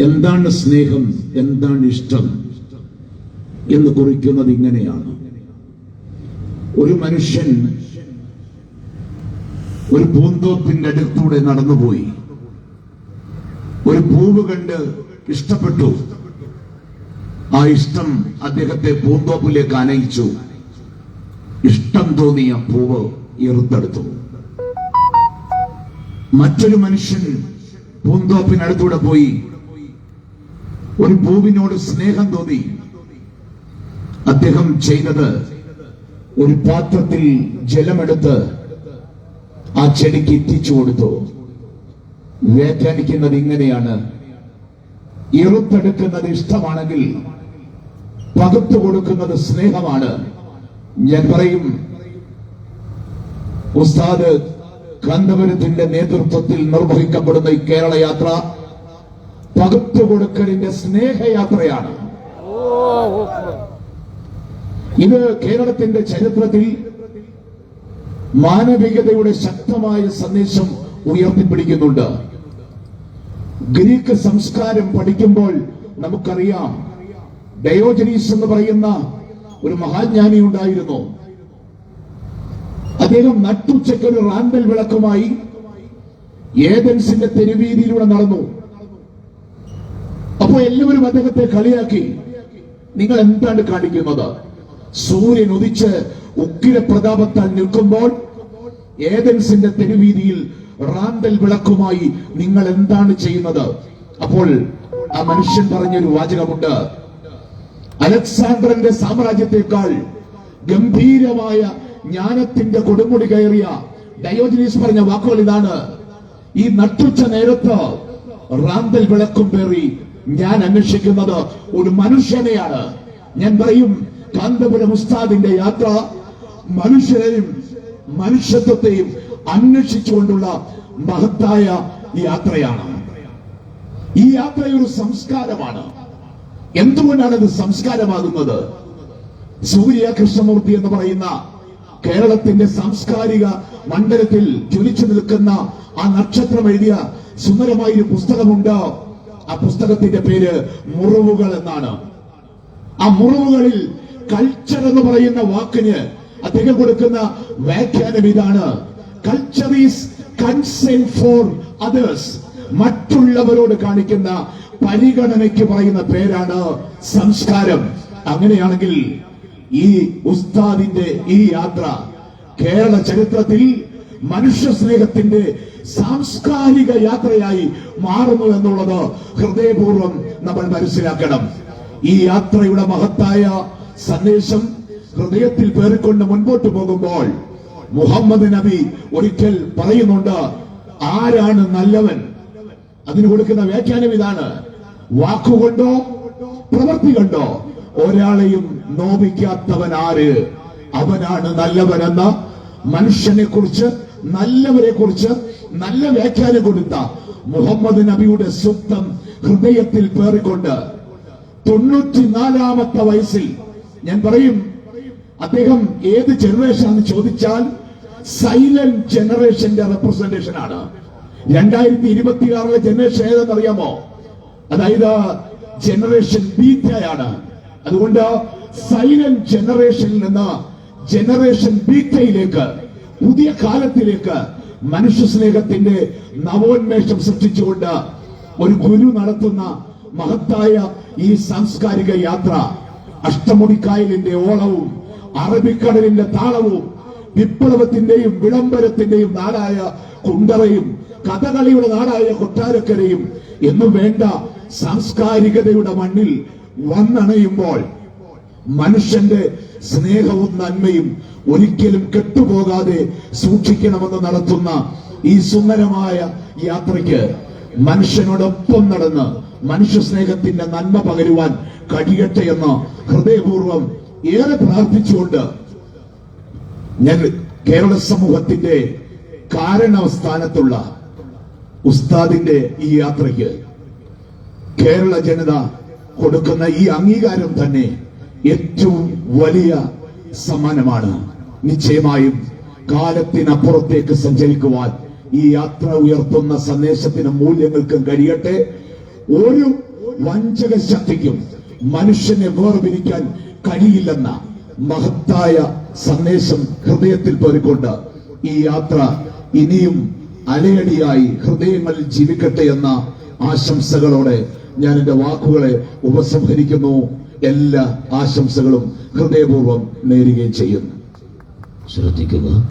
എന്താണ് സ്നേഹം, എന്താണ് ഇഷ്ടം എന്ന് കുറിക്കുന്നത് ഇങ്ങനെയാണ്. ഒരു മനുഷ്യൻ ഒരു പൂന്തോപ്പിന്റെ അടുത്തൂടെ നടന്നുപോയി. ഒരു പൂവ് കണ്ട് ഇഷ്ടപ്പെട്ടു. ആ ഇഷ്ടം അദ്ദേഹത്തെ പൂന്തോപ്പിലേക്ക് അനയിച്ചു. ഇഷ്ടം തോന്നിയ പൂവ് എറുത്തെടുത്തു. മറ്റൊരു മനുഷ്യൻ പൂന്തോപ്പിനടുത്തൂടെ പോയി. ഒരു പൂവിനോട് സ്നേഹം തോന്നി. അദ്ദേഹം ചെയ്തത് ഒരു പാത്രത്തിൽ ജലമെടുത്ത് ആ ചെടിക്ക് എത്തിച്ചു കൊടുത്തു. വ്യാഖ്യാനിക്കുന്നത് ഇങ്ങനെയാണ്: ഇറുത്തെടുക്കുന്നത് ഇഷ്ടമാണെങ്കിൽ പകുത്തു കൊടുക്കുന്നത് സ്നേഹമാണ്. ഞാൻ പറയും, ഉസ്താദ് കാന്തപുരത്തിന്റെ നേതൃത്വത്തിൽ നിർവഹിക്കപ്പെടുന്ന ഈ കേരള യാത്ര പകുത്തു കൊടുക്കലിന്റെ സ്നേഹയാത്രയാണ്. ഇത് കേരളത്തിന്റെ ചരിത്രത്തിൽ മാനവികതയുടെ ശക്തമായ സന്ദേശം ഉയർത്തിപ്പിടിക്കുന്നുണ്ട്. ഗ്രീക്ക് സംസ്കാരം പഠിക്കുമ്പോൾ നമുക്കറിയാം, ഡയോജനീസ് എന്ന് പറയുന്ന ഒരു മഹാജ്ഞാനി ഉണ്ടായിരുന്നു. അദ്ദേഹം നട്ടുച്ചയ്ക്ക് ഒരു റാന്തൽ വിളക്കുമായി ഏതൻസിന്റെ തെരുവീതിയിലൂടെ നടന്നു. അപ്പോ എല്ലാവരും അദ്ദേഹത്തെ കളിയാക്കി, നിങ്ങൾ എന്താണ് കാണിക്കുന്നത്? സൂര്യൻ ഉദിച്ച് ഉഗ്ര പ്രതാപത്താൽ നിൽക്കുമ്പോൾ ഏതൻസിന്റെ തെരുവീതിയിൽ റാന്തൽ വിളക്കുമായി നിങ്ങൾ എന്താണ് ചെയ്യുന്നത്? അപ്പോൾ ആ മനുഷ്യൻ പറഞ്ഞൊരു വാചകമുണ്ട്: അലക്സാണ്ടറിന്റെ സാമ്രാജ്യത്തെക്കാൾ ഗംഭീരമായ ജ്ഞാനത്തിന്റെ കൊടുമുടി കയറിയ ഡയോജനീസ് പറഞ്ഞ വാക്കുകൾ ഇതാണ്: ഈ നട്ടുച്ച നേരത്ത് റാന്തൽ വിളക്കും പേറി ഞാൻ അന്വേഷിക്കുന്നത് ഒരു മനുഷ്യനെയാണ്. ഞാൻ പറയും, കാന്തപുരം ഉസ്താദിന്റെ യാത്ര മനുഷ്യരെയും മനുഷ്യത്വത്തെയും അന്വേഷിച്ചുകൊണ്ടുള്ള മഹത്തായ യാത്രയാണ്. ഈ യാത്ര ഒരു സംസ്കാരമാണ്. എന്തുകൊണ്ടാണ് ഇത് സംസ്കാരമാകുന്നത്? സൂര്യ കൃഷ്ണമൂർത്തി എന്ന് പറയുന്ന കേരളത്തിന്റെ സാംസ്കാരിക മണ്ഡലത്തിൽ ജ്വലിച്ചു നിൽക്കുന്ന ആ നക്ഷത്രം എഴുതിയ സുന്ദരമായൊരു പുസ്തകമുണ്ട്. ആ പുസ്തകത്തിന്റെ പേര് മുറിവുകൾ എന്നാണ്. ആ മുറിവുകളിൽ കൾച്ചർ എന്ന് പറയുന്ന വാക്കിന് അദ്ദേഹം കൊടുക്കുന്ന വ്യാഖ്യാനം ഇതാണ്: culture is concern for others. മറ്റുള്ളവരോട് കാണിക്കുന്ന പരിഗണനയ്ക്ക് പറയുന്ന പേരാണ് സംസ്കാരം. അങ്ങനെയാണെങ്കിൽ ഈ ഉസ്താദിന്റെ ഈ യാത്ര കേരള ചരിത്രത്തിൽ മനുഷ്യ സ്നേഹത്തിന്റെ സാംസ്കാരിക യാത്രയായി മാറുന്നു എന്നുള്ളത് ഹൃദയപൂർവ്വം നമ്മൾ മനസ്സിലാക്കണം. ഈ യാത്രയുടെ മഹത്തായ സന്ദേശം ഹൃദയത്തിൽ പേറിക്കൊണ്ട് മുൻപോട്ട് പോകുമ്പോൾ മുഹമ്മദ് നബി ഒരിക്കൽ പറയുന്നുണ്ട്: ആരാണ് നല്ലവൻ? അതിന് കൊടുക്കുന്ന വ്യാഖ്യാനം ഇതാണ്: വാക്കുകൊണ്ടോ പ്രവൃത്തി കൊണ്ടോ ഒരാളെയും നോവിക്കാത്തവൻ ആര്? അവനാണ് നല്ലവനെന്ന മനുഷ്യനെ കുറിച്ച്, നല്ലവരെ കുറിച്ച് നല്ല വ്യാഖ്യാനം കൊടുത്ത മുഹമ്മദ് നബിയുടെ സ്വപ്നം ഹൃദയത്തിൽ പേറിക്കൊണ്ട് 94-ാമത്തെ വയസ്സിൽ, ഞാൻ പറയും, അദ്ദേഹം ഏത് ജനറേഷൻ എന്ന് ചോദിച്ചാൽ സൈലന്റ് ജനറേഷന്റെ റെപ്രസെന്റേഷൻ ആണ്. 2026 ജനറേഷൻ ഏതെന്ന് അറിയാമോ? അതായത് ജനറേഷൻ ബീറ്റയാണ്. അതുകൊണ്ട് സൈലന്റ് ജനറേഷനിൽ നിന്ന് ജനറേഷൻ ബീറ്റയിലേക്ക്, പുതിയ കാലത്തിലേക്ക് മനുഷ്യ സ്നേഹത്തിന്റെ നവോന്മേഷം സൃഷ്ടിച്ചുകൊണ്ട് ഒരു ഗുരു നടത്തുന്ന മഹത്തായ ഈ സാംസ്കാരിക യാത്ര അഷ്ടമുടിക്കായലിന്റെ ഓളവും അറബിക്കടലിന്റെ താളവും വിപ്ലവത്തിന്റെയും വിളംബരത്തിന്റെയും നാടായ കുണ്ടറയും കഥകളിയുടെ നാടായ കൊട്ടാരക്കരയും എന്നും വേണ്ട സാംസ്കാരികതയുടെ മണ്ണിൽ വന്നണയുമ്പോൾ മനുഷ്യന്റെ സ്നേഹവും നന്മയും ഒരിക്കലും കെട്ടുപോകാതെ സൂക്ഷിക്കണമെന്ന് നടത്തുന്ന ഈ സുന്ദരമായ യാത്രയ്ക്ക് മനുഷ്യനോടൊപ്പം നടന്ന് മനുഷ്യ സ്നേഹത്തിന്റെ നന്മ പകരുവാൻ കഴിയട്ടെ എന്ന് ഹൃദയപൂർവ്വം ഏറെ പ്രാർത്ഥിച്ചുകൊണ്ട് ഞാൻ കേരള സമൂഹത്തിന്റെ കാരണസ്ഥാനത്തുള്ള ഉസ്താദിന്റെ ഈ യാത്രയ്ക്ക് കേരള ജനത കൊടുക്കുന്ന ഈ അംഗീകാരം തന്നെ ഏറ്റവും വലിയ സമ്മാനമാണ്. നിശ്ചയമായും കാലത്തിനപ്പുറത്തേക്ക് സഞ്ചരിക്കുവാൻ ഈ യാത്ര ഉയർത്തുന്ന സന്ദേശത്തിനും മൂല്യങ്ങൾക്കും കഴിയട്ടെ. ഒരു വഞ്ചക ശക്തിക്കും മനുഷ്യനെ വേർപിരിക്കാൻ കഴിയില്ലെന്ന മഹത്തായ സന്ദേശം ഹൃദയത്തിൽ പേറിക്കൊണ്ട് ഈ യാത്ര ഇനിയും അലയടിയായി ഹൃദയങ്ങളിൽ ജീവിക്കട്ടെ എന്ന ആശംസകളോടെ ഞാൻ എന്റെ വാക്കുകളെ ഉപസംഹരിക്കുന്നു. എല്ലാ ആശംസകളും ഹൃദയപൂർവ്വം നേരുകയും ചെയ്യുന്നു. ശ്രദ്ധിക്കുക.